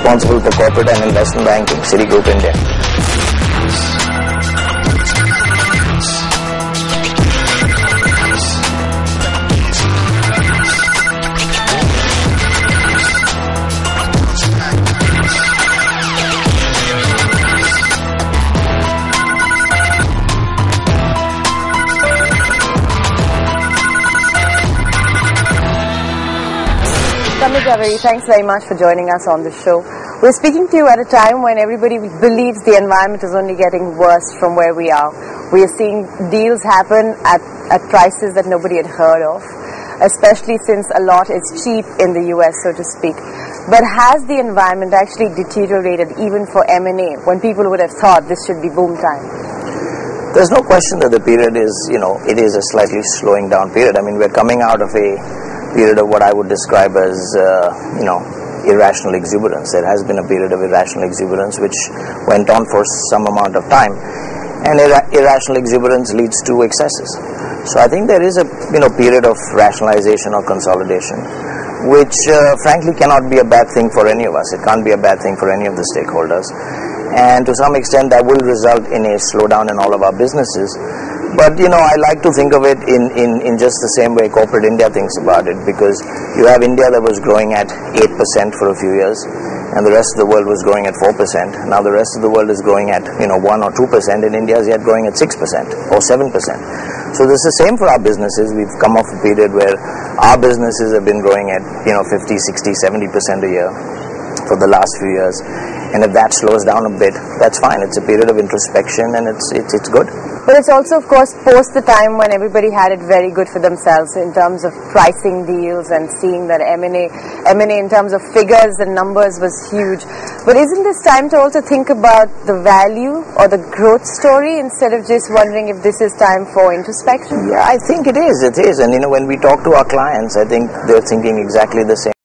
responsible for corporate and investment banking, Citigroup India. Pramit Jhaveri, thanks very much for joining us on the show. We're speaking to you at a time when everybody believes the environment is only getting worse from where we are. We are seeing deals happen at prices that nobody had heard of, especially since a lot is cheap in the US, so to speak. But has the environment actually deteriorated even for M&A when people would have thought this should be boom time? There's no question that the period is, it is a slightly slowing down period. I mean, we're coming out of a period of what I would describe as, irrational exuberance. There has been a period of irrational exuberance which went on for some amount of time, and irrational exuberance leads to excesses. So I think there is a period of rationalization or consolidation, which frankly cannot be a bad thing for any of us. It can't be a bad thing for any of the stakeholders, and to some extent that will result in a slowdown in all of our businesses. But I like to think of it in just the same way corporate India thinks about it, because you have India that was growing at 8% for a few years, and the rest of the world was growing at 4%. Now the rest of the world is growing at 1 or 2%, and India is yet growing at 6% or 7%. So this is the same for our businesses. We've come off a period where our businesses have been growing at 50, 60, 70% a year for the last few years, and if that slows down a bit, that's fine. It's a period of introspection, and it's good. But it's also, of course, post the time when everybody had it very good for themselves in terms of pricing deals and seeing that M&A in terms of figures and numbers was huge. But isn't this time to also think about the value or the growth story instead of just wondering if this is time for introspection? Yeah, I think it is. And when we talk to our clients, I think they're thinking exactly the same.